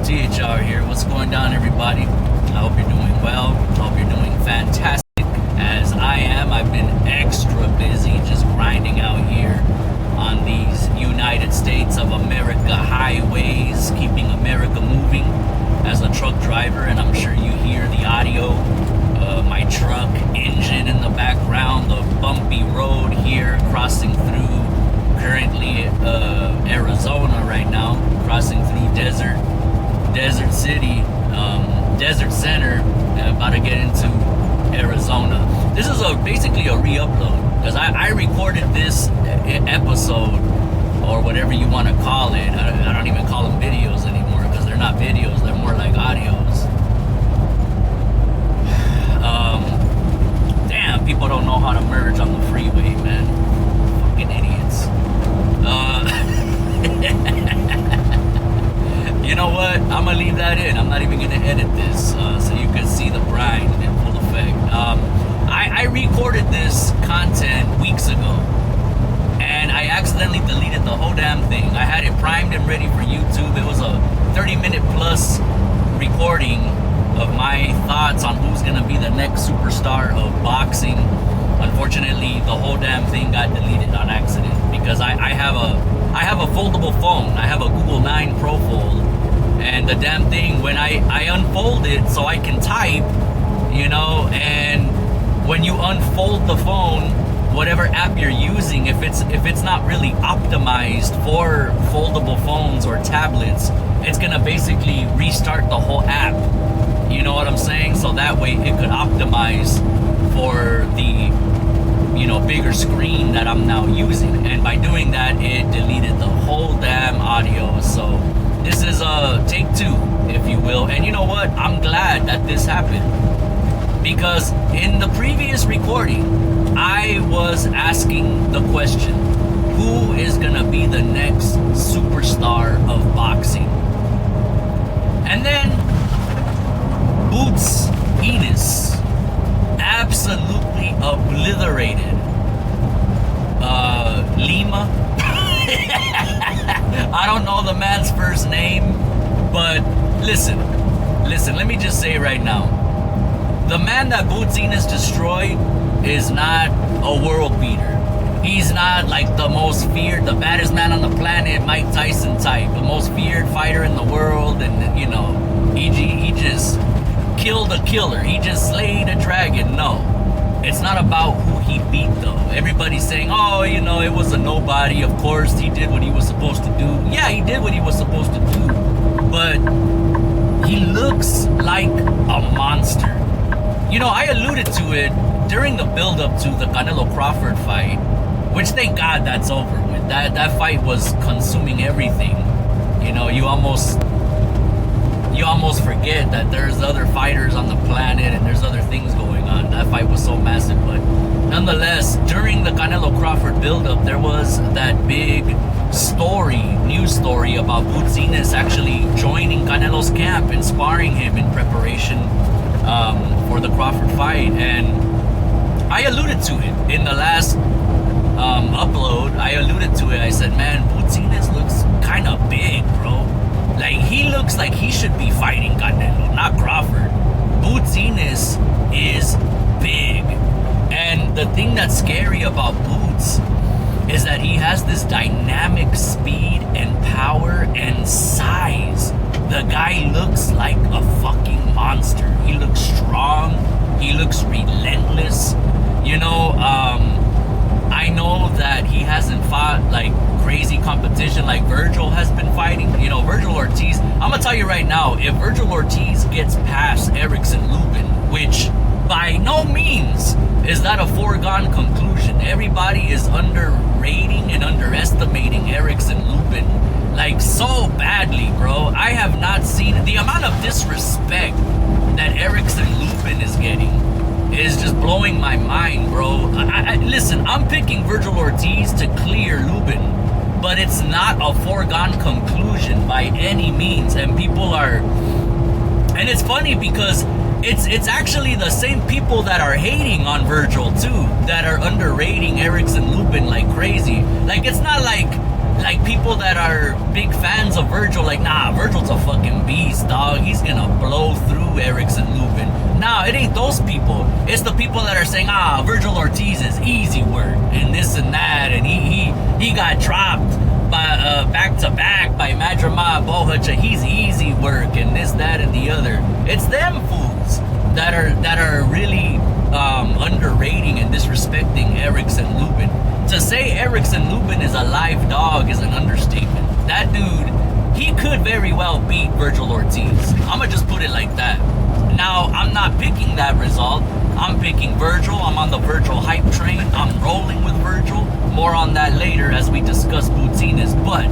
THR here. What's going down, everybody? I hope you're doing well. I hope you're doing fantastic, as I am. I've been extra busy just grinding out here on these United States of America highways, keeping America moving as a truck driver, and I'm sure you hear the audio. My truck engine in the background, the bumpy road here, crossing through currently Arizona right now, crossing through Desert City, Desert Center, about to get into Arizona. This is basically a re-upload, because I recorded this episode, or whatever you want to call it. I don't even call them videos anymore, because they're not videos, they're more like audios. Damn, people don't know how to merge on the freeway, man. Fucking idiots. You know what? I'm gonna leave that in. I'm not even gonna edit this, so you can see the brine in full effect. I recorded this content weeks ago, and I accidentally deleted the whole damn thing. I had it primed and ready for YouTube. It was a 30-minute plus recording of my thoughts on who's gonna be the next superstar of boxing. Unfortunately, the whole damn thing got deleted on accident, because I have a foldable phone. I have a Google 9 Pro Fold, and the damn thing, when I unfold it so I can type, you know, and when you unfold the phone, whatever app you're using, if it's not really optimized for foldable phones or tablets, it's gonna basically restart the whole app. You know what I'm saying? So that way it could optimize for the, you know, bigger screen that I'm now using. And by doing that, it deleted the whole damn audio. So this is a take two, if you will. And you know what? I'm glad that this happened, because in the previous recording, I was asking the question, who is gonna be the next superstar of boxing? And then Boots Ennis absolutely obliterated Lima. I don't know the man's first name, but listen, let me just say right now, the man that Boots Ennis destroyed is not a world beater. He's not like the most feared, the baddest man on the planet, Mike Tyson type, the most feared fighter in the world, and you know, he just killed a killer. He just slayed a dragon. No, it's not about who he beat though. Everybody's saying, oh, you know, it was a nobody. Of course, he did what he was supposed to do. Yeah, he did what he was supposed to do, but he looks like a monster. You know, I alluded to it during the build-up to the Canelo Crawford fight, which thank God that's over with. That fight was consuming everything. You know, you almost forget that there's other fighters on the planet and there's other things going on. That fight was so massive, but nonetheless, during the Canelo Crawford build-up, there was that big news story about Boots Ennis actually joining Canelo's camp and sparring him in preparation for the Crawford fight. And I alluded to it in the last upload. I alluded to it. I said, man, Boots Ennis looks kind of big, bro. Like, he looks like he should be fighting Canelo, not Crawford. Boots Ennis is big. And the thing that's scary about Boots is that he has this dynamic speed and power and size. The guy looks like a fucking monster. He looks strong. He looks relentless. You know, I know that he hasn't fought like crazy competition like Virgil has been fighting. You know, Virgil Ortiz, I'm gonna tell you right now, if Virgil Ortiz gets past Erickson Lubin, which by no means is that a foregone conclusion. Everybody is underrating and underestimating Erickson Lubin like so badly, bro. I have not seen the amount of disrespect that Erickson Lubin is getting is just blowing my mind, bro. Listen, I'm picking Virgil Ortiz to clear Lubin, but it's not a foregone conclusion by any means. And people are, and it's funny because it's actually the same people that are hating on Virgil too, that are underrating Erickson Lubin like crazy. Like, it's not like like people that are big fans of Virgil, like, nah, Virgil's a fucking beast, dog. He's gonna blow through Erickson Lubin. Nah, it ain't those people. It's the people that are saying, Virgil Ortiz is easy work and this and that, and he got dropped by back to back by Majramah Bohacha. He's easy work and this, that, and the other. It's them fools that are really underrating and disrespecting Erickson Lubin. To say Erickson Lubin is a live dog is an understatement. That dude, he could very well beat Virgil Ortiz. I'ma just put it like that. Now, I'm not picking that result. I'm picking Virgil. I'm on the Virgil hype train. I'm rolling with Virgil. More on that later as we discuss Boutinas. But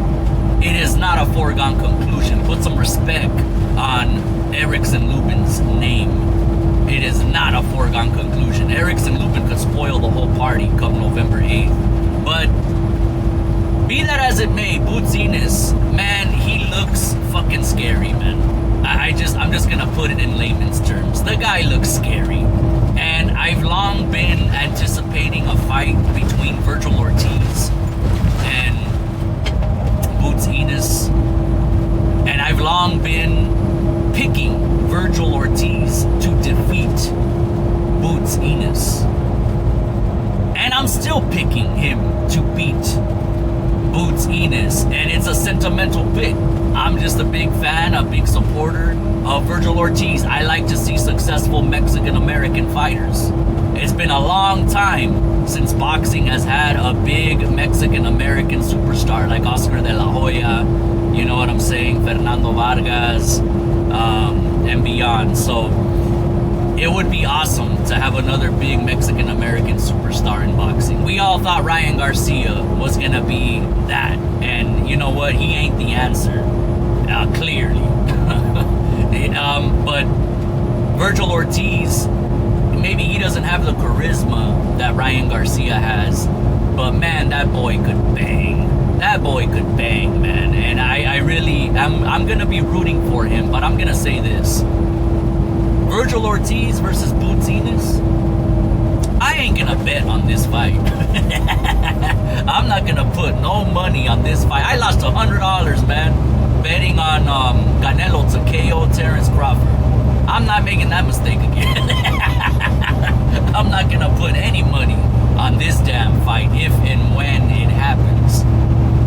it is not a foregone conclusion. Put some respect on Erickson Lubin's name. It is not a foregone conclusion. Erickson Lubin could spoil the whole party come November 8th. But be that as it may, Boutinas, man, he looks fucking scary, man. I'm just gonna put it in layman's terms. The guy looks scary. And I've long been anticipating a fight between Virgil Ortiz and Boutinas. And I've long been picking Virgil Ortiz to defeat Boutinas. And I'm still picking him to beat Boutinas. And it's a sentimental pick. I'm just a big fan, a big supporter of Virgil Ortiz. I like to see successful Mexican-American fighters. It's been a long time since boxing has had a big Mexican-American superstar like Oscar de la Hoya, you know what I'm saying, Fernando Vargas, and beyond. So it would be awesome to have another big Mexican-American superstar in boxing. We all thought Ryan Garcia was going to be that. And you know what? He ain't the answer. Clearly. But Virgil Ortiz, maybe he doesn't have the charisma that Ryan Garcia has. But man, that boy could bang. That boy could bang, man. And I'm going to be rooting for him. But I'm going to say this. Virgil Ortiz versus Boutinas, I ain't gonna bet on this fight. I'm not gonna put no money on this fight. I lost $100, man, betting on Canelo to KO Terence Crawford. I'm not making that mistake again. I'm not gonna put any money on this damn fight if and when it happens.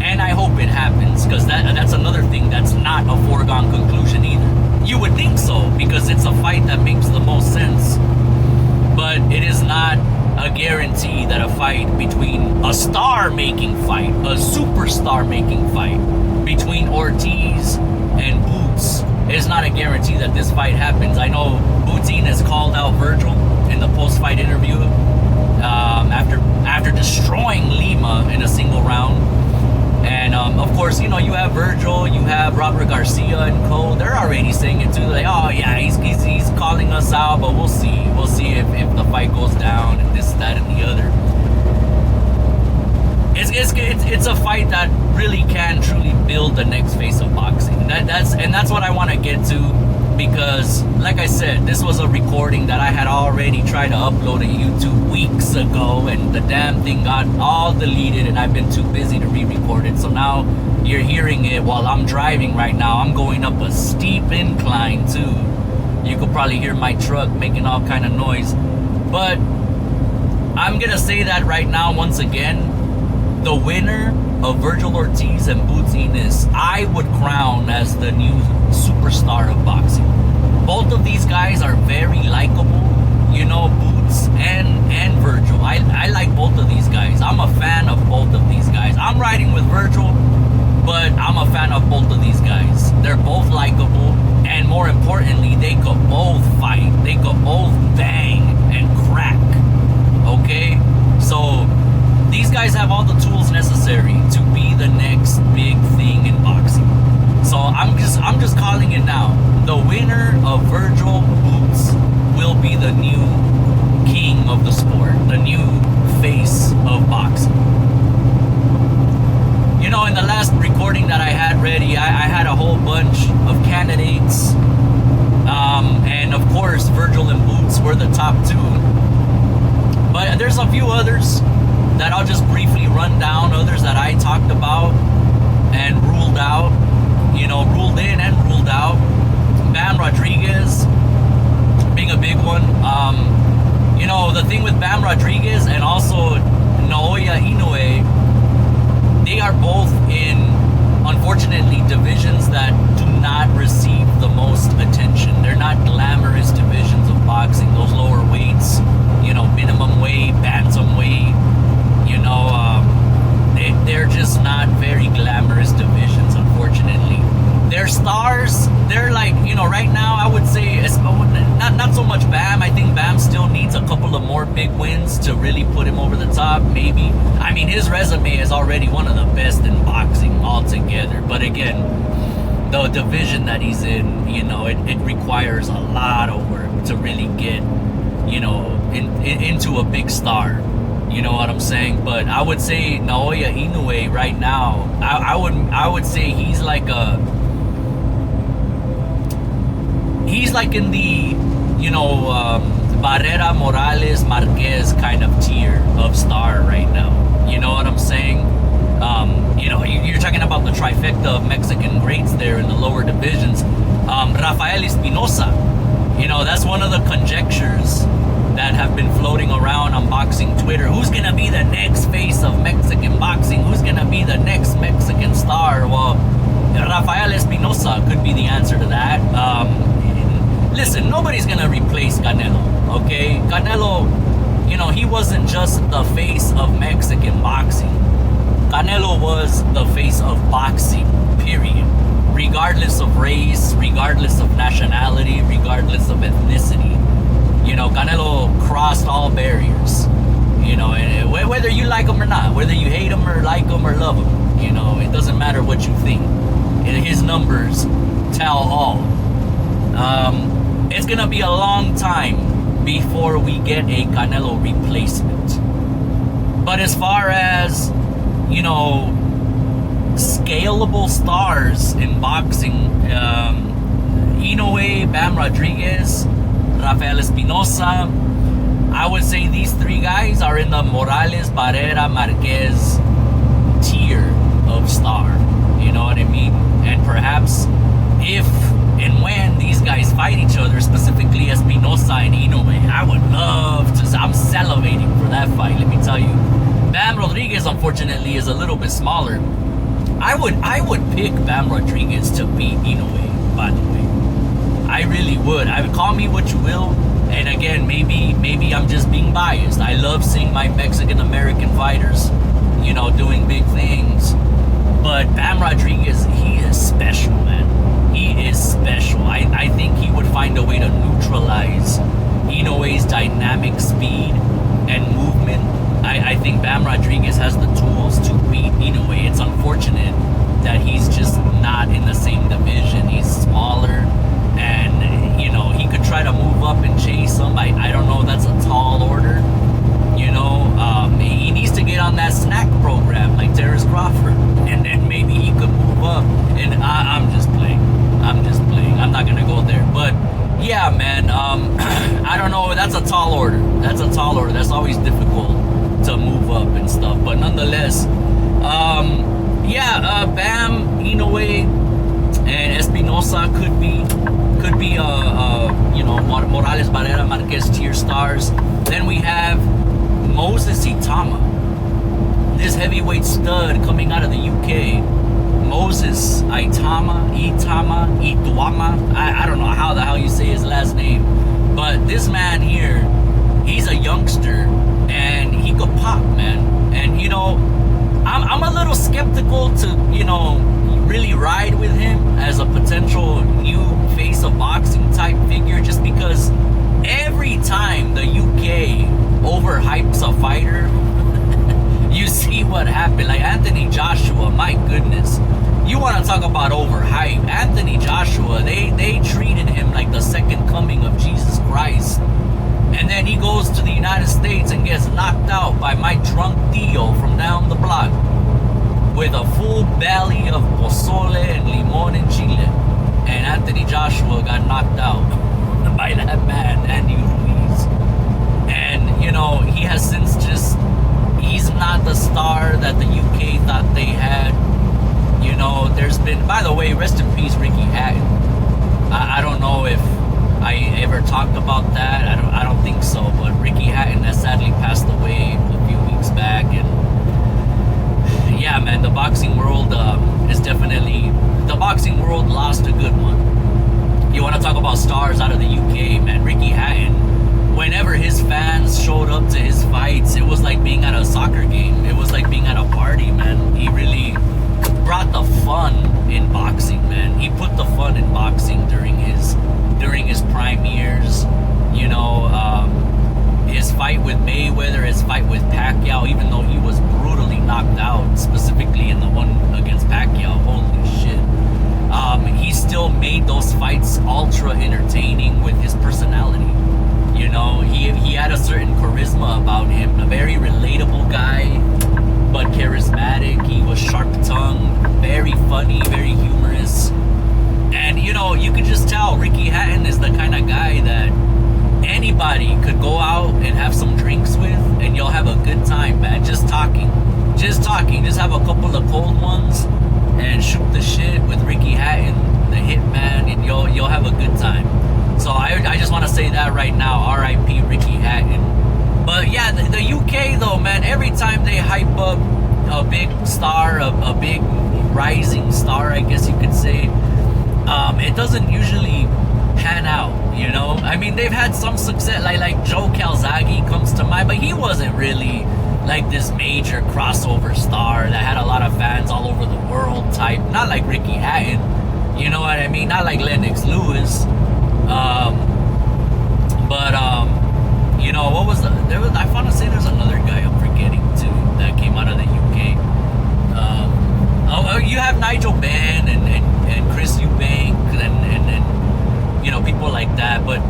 And I hope it happens, because that's another thing that's not a foregone conclusion either. You would think so, because it's a fight that makes the most sense. But it is not a guarantee that a fight between a star-making fight, a superstar-making fight, between Ortiz and Boots, is not a guarantee that this fight happens. I know Boutinas called out Virgil in the post-fight interview after destroying Lima in a single round. And of course, you know, you have Virgil, you have Robert Garcia and co. They're already saying it too. They're like, oh yeah, he's calling us out, but we'll see. We'll see if the fight goes down and this, that, and the other. It's a fight that really can truly build the next face of boxing. That's what I want to get to. Because, like I said, this was a recording that I had already tried to upload to YouTube weeks ago, and the damn thing got all deleted, and I've been too busy to re-record it. So now you're hearing it while I'm driving right now. I'm going up a steep incline too. You could probably hear my truck making all kind of noise. But I'm gonna say that right now once again, the winner of Virgil Ortiz and Boutinas, I would crown as the new superstar of boxing. Both of these guys are very likable, you know, Boots and Virgil. I like both of these guys. I'm a fan of both of these guys. I'm riding with Virgil, but I'm a fan of both of these guys. They're both likable, and more importantly, they could both fight. They could both bang and crack. Okay? So these guys have all the tools necessary to be the next big thing in boxing. So I'm just calling it now. The winner of Virgil Boots will be the new king of the sport, the new face of boxing. You know, in the last recording that I had ready, I had a whole bunch of candidates. And of course, Virgil and Boots were the top two. But there's a few others that I'll just briefly run down, others that I talked about. the thing with Bam Rodriguez and also Naoya Inoue, they are both in, unfortunately, divisions that do not receive the most attention. They're not glamorous divisions of boxing. Those lower weights, minimum weight, bantamweight, they're just not very glamorous divisions, unfortunately. Their stars, they're like, right now I would say it's not so much Bam. I think Bam still needs a couple of more big wins to really put him over the top, maybe. I mean, his resume is already one of the best in boxing altogether. But again, the division that he's in, it requires a lot of work to really get, into a big star. You know what I'm saying? But I would say Naoya Inoue right now, I would say he's like in the, Barrera, Morales, Marquez kind of tier of star right now. You know what I'm saying? You're talking about the trifecta of Mexican greats there in the lower divisions. Rafael Espinosa, that's one of the conjectures that have been floating around on boxing Twitter. Who's gonna be the next face of Mexican boxing? Who's gonna be the next Mexican star? Well, Rafael Espinosa could be the answer to that. Listen, nobody's gonna replace Canelo, okay? Canelo, he wasn't just the face of Mexican boxing. Canelo was the face of boxing, period. Regardless of race, regardless of nationality, regardless of ethnicity. Canelo crossed all barriers. And whether you like him or not, whether you hate him or like him or love him, it doesn't matter what you think. His numbers tell all. It's gonna be a long time before we get a Canelo replacement. But as far as, scalable stars in boxing, Inoue, Bam Rodriguez, Rafael Espinosa, I would say these three guys are in the Morales, Barrera, Marquez tier of star. You know what I mean? And perhaps if and when these guys fight each other, specifically Espinosa and Inoue, I would love to. I'm salivating for that fight, let me tell you. Bam Rodriguez, unfortunately, is a little bit smaller. I would pick Bam Rodriguez to beat Inoue, by the way. I really would. Call me what you will. And again, maybe I'm just being biased. I love seeing my Mexican American fighters, doing big things. But Bam Rodriguez, he is special, man. He is special. I think he would find a way to neutralize Inoue's dynamic speed and movement. I think Bam Rodriguez has the tools to beat Inoue. It's unfortunate that he's just not in the same division. He's smaller, and he could try to move up and chase him. I don't know. That's a tall order. He needs to get on that snack program like Terrence Crawford, and then maybe he could move up. And I'm just playing. I'm not gonna go there, but yeah, man. I don't know. That's a tall order. That's always difficult to move up and stuff. But nonetheless, Bam, Inoue, and Espinosa could be Morales, Barrera, Marquez tier stars. Then we have Moses Itama, this heavyweight stud coming out of the UK. Moses Itama, I don't know how the hell you say his last name, but this man here, he's a youngster and he could pop, man. And I'm a little skeptical to really ride with him as a potential new face of boxing type figure, just because every time the UK overhypes a fighter, you see what happened. Like Anthony Joshua, my goodness. You want to talk about overhype. Anthony Joshua, they treated him like the second coming of Jesus Christ. And then he goes to the United States and gets knocked out by my drunk Tio from down the block with a full belly of pozole and limon and chile. And Anthony Joshua got knocked out by that man, Andy Ruiz. And, he has since he's not the star that the UK thought they had. There's been, by the way, rest in peace, Ricky Hatton. I don't know if I ever talked about that. I don't think so. But Ricky Hatton world lost a good one. You want to talk about stars out of the UK, man. Ricky Hatton, whenever his fans showed up to his fights, it was like being at a soccer game. It was like being at a party, man. He really brought the fun in boxing, man. He put the fun in boxing during his prime years. You know, his fight with Mayweather, his fight with Pacquiao, even though he was brutally knocked out, specifically in the one against Pacquiao, holy shit. He still made those fights ultra entertaining with his personality. You know, he had a certain charisma about him, a very relatable guy, but charismatic. He was sharp-tongued, very funny, very humorous. And, you know, you could just tell Ricky Hatton is the kind of guy that anybody could go out and have some drinks with, and you'll have a good time, man. Just talking. Just have a couple of cold ones and shoot the shit with Ricky Hatton, the hitman, and you'll have a good time. So I just want to say that right now, R.I.P. Ricky Hatton. But yeah, the UK though, man, every time they hype up a big star, a big rising star, I guess you could say, it doesn't usually pan out, you know? I mean, they've had some success, like Joe Calzaghe comes to mind, but he wasn't really like this major crossover star that had a lot of fans all over the world type. Not like Ricky Hatton, you know what I mean? Not like Lennox Lewis. You know, what was I found to say there's another guy I'm forgetting too that came out of the UK. You have Nigel Benn and Chris Eubank and you know, people like that, but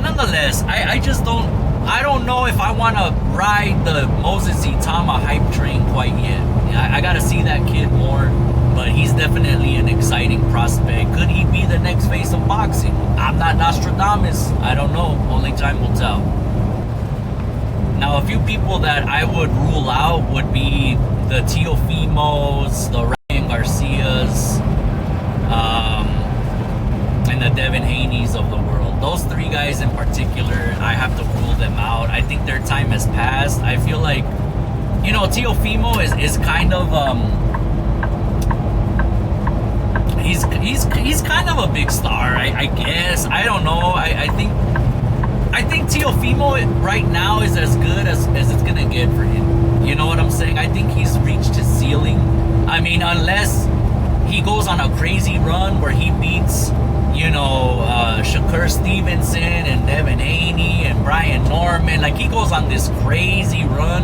nonetheless, I just don't know if I want to ride the Moses Itama hype train quite yet. I got to see that kid more, but he's definitely an exciting prospect. Could he be the next face of boxing? I'm not Nostradamus. I don't know. Only time will tell. Now, a few people that I would rule out would be the Teofimos, the Ryan Garcias, and the Devin Haney's of the world. Those three guys in particular, I have to rule them out. I think their time has passed. I feel like, you know, Teofimo is kind of he's kind of a big star, I guess. I don't know. I think Teofimo right now is as good as it's gonna get for him. You know what I'm saying? I think he's reached his ceiling. I mean, unless he goes on a crazy run where he beats, you know, Shakur Stevenson and Devin Haney and Brian Norman. Like, he goes on this crazy run,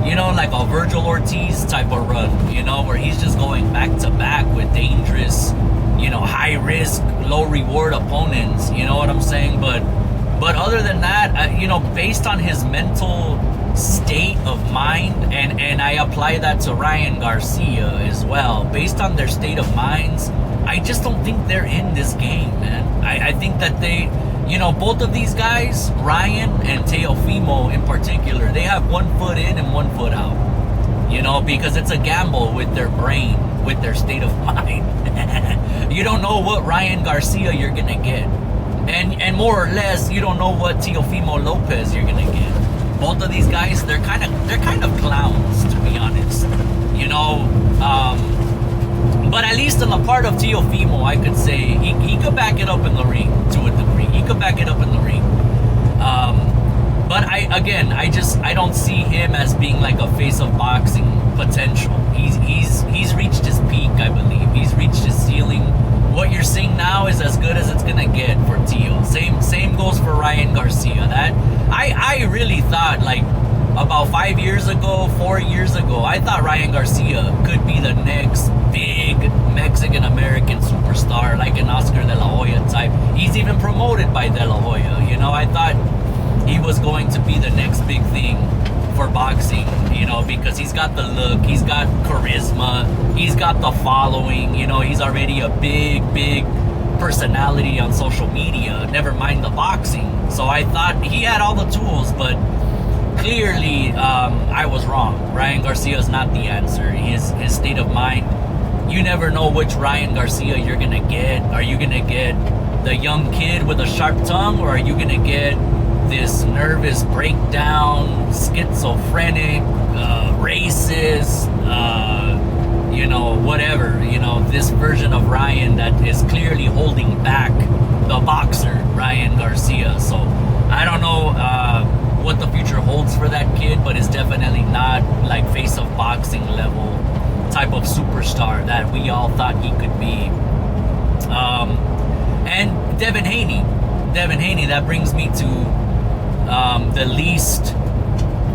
you know, like a Virgil Ortiz type of run, you know, where he's just going back to back with dangerous, you know, high risk, low reward opponents. You know what I'm saying? But other than that, you know, based on his mental state of mind, and I apply that to Ryan Garcia as well, based on their state of minds, I just don't think they're in this game, man. I think that they, you know, both of these guys, Ryan and Teofimo in particular, they have 1 foot in and 1 foot out, you know, because it's a gamble with their brain, with their state of mind. You don't know what Ryan Garcia you're gonna get, and more or less, you don't know what Teofimo Lopez you're gonna get. Both of these guys, they're kind of clowns, to be honest, you know. But at least on the part of Teofimo, I could say he could back it up in the ring to a degree. He could back it up in the ring. But I don't see him as being like a face of boxing potential. He's reached his peak, I believe. He's reached his ceiling. What you're seeing now is as good as it's gonna get for Teo. Same goes for Ryan Garcia. That I really thought, like, about 5 years ago, 4 years ago, I thought Ryan Garcia could be the next big Mexican-American superstar, like an Oscar De La Hoya type. He's even promoted by De La Hoya. You know, I thought he was going to be the next big thing for boxing, you know, because he's got the look, he's got charisma, he's got the following, you know, he's already a big personality on social media, never mind the boxing. So I thought he had all the tools, but clearly I was wrong. Ryan Garcia is not the answer. His state of mind, you never know which Ryan Garcia you're gonna get. Are you gonna get the young kid with a sharp tongue, or are you gonna get this nervous breakdown, schizophrenic, racist, whatever, this version of Ryan that is clearly holding back the boxer, Ryan Garcia. So I don't know what the future holds for that kid, but it's definitely not like face of boxing level type of superstar that we all thought he could be. And Devin Haney, that brings me to the least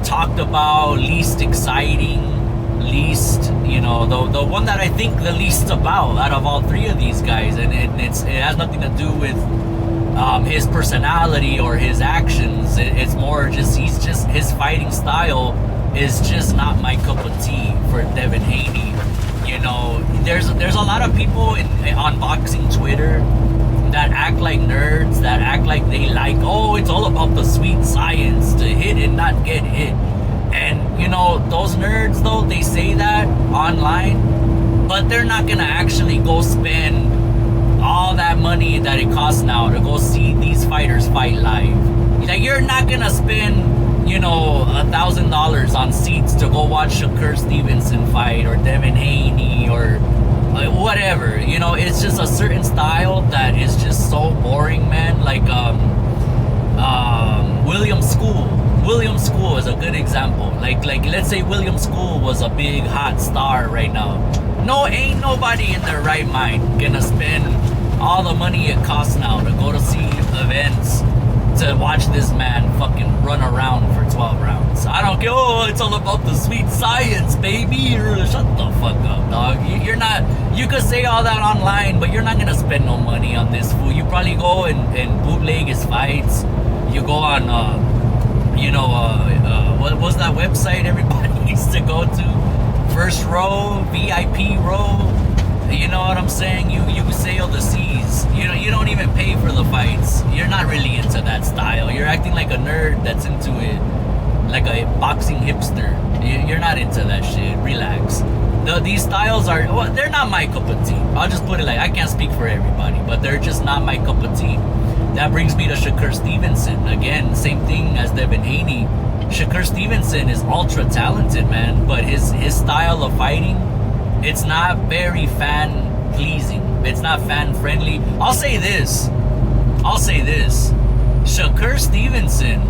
talked about, least exciting, least, the one that I think the least about out of all three of these guys, and it has nothing to do with his personality or his actions. It's more just his fighting style is just not my cup of tea for Devin Haney. There's a lot of people on boxing Twitter that act like nerds, that act like they like, oh, it's all about the sweet science to hit and not get hit. And those nerds though, they say that online, but they're not gonna actually go spend all that money that it costs now to go see these fighters fight live. Like, you're not gonna spend $1,000 on seats to go watch Shakur Stevenson fight or Devin Haney or whatever. It's just a certain style that is just so boring, man. Like William School is a good example. Like let's say William School was a big hot star right now. No, ain't nobody in their right mind gonna spend all the money it costs now to go to see events to watch this man fucking run around for 12 rounds. I don't care. Oh, it's all about the sweet science, baby. Shut the fuck up, dog. You're not. You could say all that online, but you're not gonna spend no money on this fool. You probably go and bootleg his fights. You go on, what was that website everybody used to go to? First Row, VIP Row. You know what I'm saying? You sail the seas. You don't even pay for the fights. You're not really into that style. You're acting like a nerd that's into it, like a boxing hipster. You're not into that shit. Relax. These styles they're not my cup of tea. I'll just put it like, I can't speak for everybody, but they're just not my cup of tea. That brings me to Shakur Stevenson. Again, same thing as Devin Haney. Shakur Stevenson is ultra talented, man, but his style of fighting, it's not very fan pleasing. It's not fan friendly. I'll say this. Shakur Stevenson,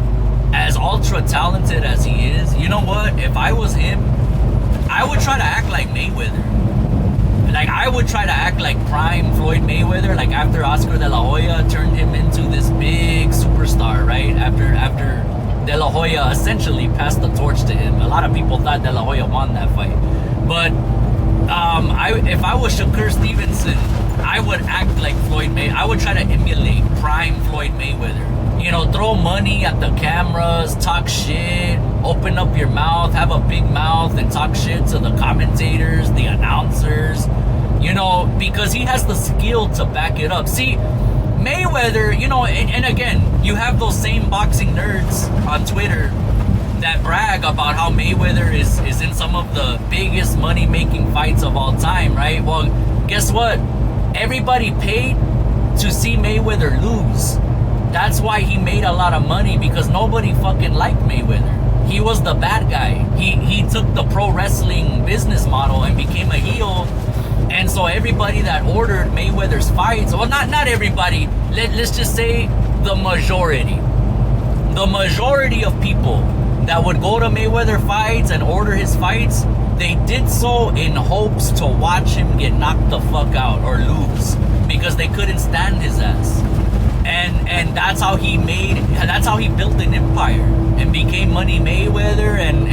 as ultra talented as he is, you know what? If I was him, I would try to act like Mayweather. Like, I would try to act like prime Floyd Mayweather, like after Oscar De La Hoya turned him into this big superstar, right? After De La Hoya essentially passed the torch to him. A lot of people thought De La Hoya won that fight. But if I was Shakur Stevenson, I would act like Floyd Mayweather. I would try to emulate prime Floyd Mayweather. Throw money at the cameras, talk shit, open up your mouth, have a big mouth and talk shit to the commentators, the announcers, because he has the skill to back it up. See, Mayweather, and again, you have those same boxing nerds on Twitter that brag about how Mayweather is in some of the biggest money-making fights of all time, right? Well, guess what? Everybody paid to see Mayweather lose. That's why he made a lot of money, because nobody fucking liked Mayweather. He was the bad guy. He took the pro wrestling business model and became a heel. And so everybody that ordered Mayweather's fights, well, not everybody, let's just say the majority of people that would go to Mayweather fights and order his fights, they did so in hopes to watch him get knocked the fuck out or lose, because they couldn't stand his ass. And that's how he built an empire and became Money Mayweather, and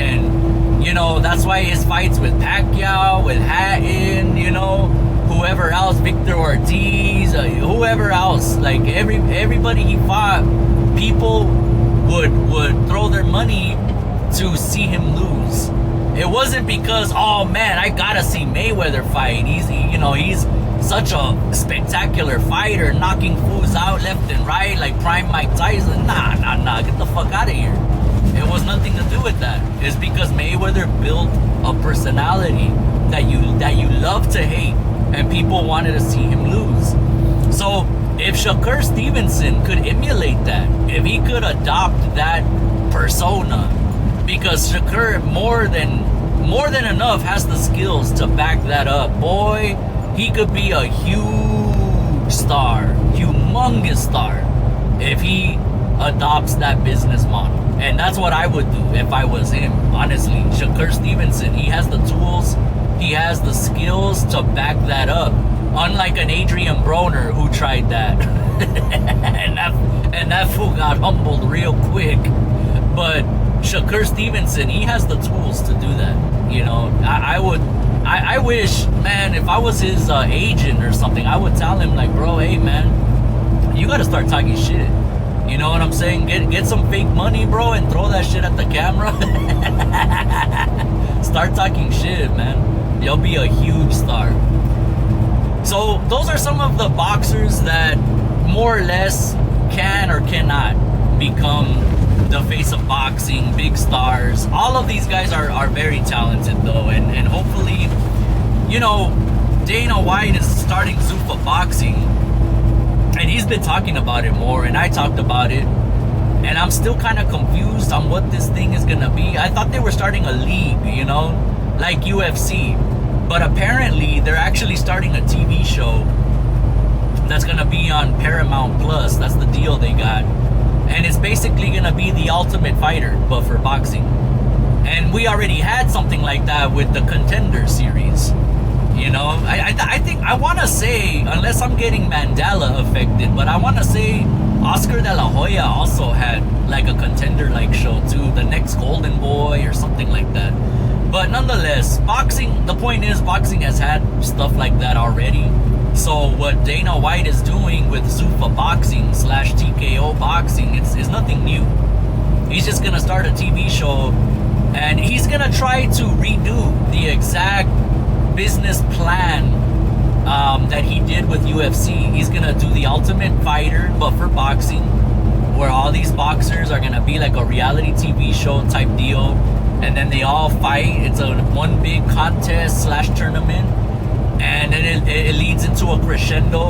that's why his fights with Pacquiao, with Hatton, whoever else, Victor Ortiz, whoever else, like everybody he fought, people would throw their money to see him lose. It wasn't because, oh man, I gotta see Mayweather fight. He's such a spectacular fighter, knocking fools out left and right like prime Mike Tyson. Nah, get the fuck out of here. It was nothing to do with that. It's because Mayweather built a personality that you love to hate, and people wanted to see him lose. So if Shakur Stevenson could emulate that, if he could adopt that persona, because Shakur, more than more than enough, has the skills to back that up. Boy, he could be a huge star, humongous star, if he adopts that business model. And that's what I would do if I was him, honestly. Shakur Stevenson, he has the tools, he has the skills to back that up. Unlike an Adrian Broner who tried that. and that fool got humbled real quick. But Shakur Stevenson, he has the tools to do that. You know, I wish, man, if I was his agent or something, I would tell him, like, bro, hey, man, you got to start talking shit. You know what I'm saying? Get some fake money, bro, and throw that shit at the camera. Start talking shit, man. You'll be a huge star. So those are some of the boxers that more or less can or cannot become the face of boxing, big stars. All of these guys are very talented, though, and hopefully, you know, Dana White is starting Zuffa Boxing, and he's been talking about it more, and I talked about it, and I'm still kind of confused on what this thing is gonna be. I thought they were starting a league, you know, like UFC, but apparently they're actually starting a TV show that's gonna be on Paramount Plus. That's the deal they got. And it's basically gonna be The Ultimate Fighter, but for boxing. And we already had something like that with the Contender series. You know, I think, I wanna say, unless I'm getting Mandela affected, but I wanna say Oscar de la Hoya also had like a Contender-like show too, The Next Golden Boy or something like that. But nonetheless, boxing, the point is, boxing has had stuff like that already. So what Dana White is doing with Zuffa Boxing / TKO Boxing, it's nothing new. He's just gonna start a TV show, and he's gonna try to redo the exact business plan that he did with UFC. He's gonna do The Ultimate Fighter, but for boxing, where all these boxers are gonna be like a reality TV show type deal, and then they all fight. It's a one big contest / tournament. And then it leads into a crescendo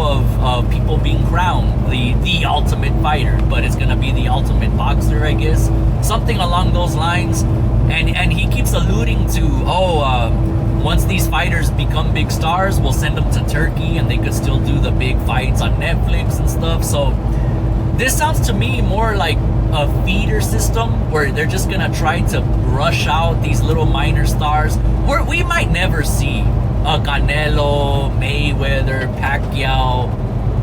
of people being crowned the ultimate fighter, but it's gonna be the ultimate boxer, I guess, something along those lines. And he keeps alluding to, once these fighters become big stars, we'll send them to Turkey, and they could still do the big fights on Netflix and stuff. So this sounds to me more like a feeder system where they're just gonna try to rush out these little minor stars, where we might never see a Canelo, Mayweather, Pacquiao,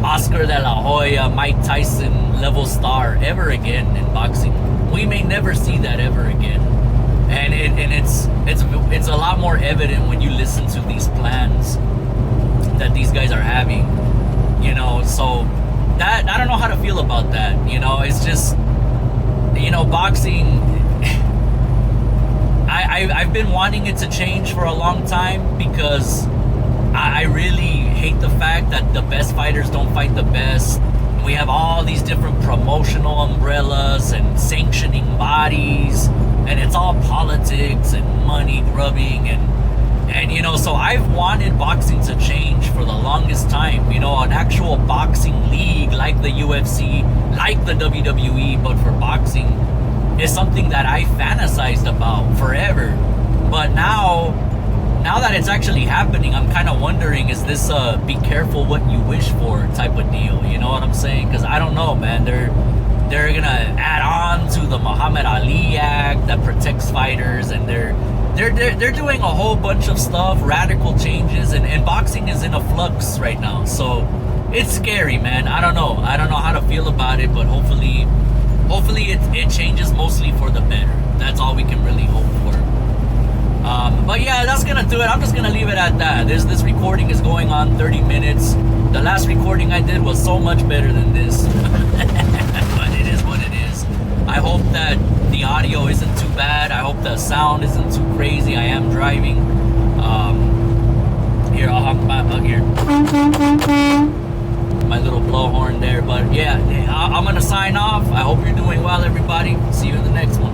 Oscar de la Hoya, Mike Tyson level star ever again in boxing. We may never see that ever again. And it's a lot more evident when you listen to these plans that these guys are having. You know, so that, I don't know how to feel about that. You know, it's just, you know, boxing, I've been wanting it to change for a long time, because I really hate the fact that the best fighters don't fight the best. We have all these different promotional umbrellas and sanctioning bodies, and it's all politics and money grubbing, and you know, so I've wanted boxing to change for the longest time. You know, an actual boxing league like the UFC, like the WWE, but for boxing, is something that I fantasized about forever. But now that it's actually happening, I'm kind of wondering, is this a be careful what you wish for type of deal? You know what I'm saying? Because I don't know, man. They're gonna add on to the Muhammad Ali Act that protects fighters, and they're doing a whole bunch of stuff, radical changes, and boxing is in a flux right now. So it's scary, man. I don't know how to feel about it, but hopefully it changes mostly for the better. That's all we can really hope for. But yeah, that's gonna do it. I'm just gonna leave it at that. This recording is going on 30 minutes. The last recording I did was so much better than this. But it is what it is. I hope that the audio isn't too bad. I hope the sound isn't too crazy. I am driving. Here, I'll hop back up here. My little blowhorn there. But yeah, I'm gonna sign off. I hope you're doing well, everybody. See you in the next one.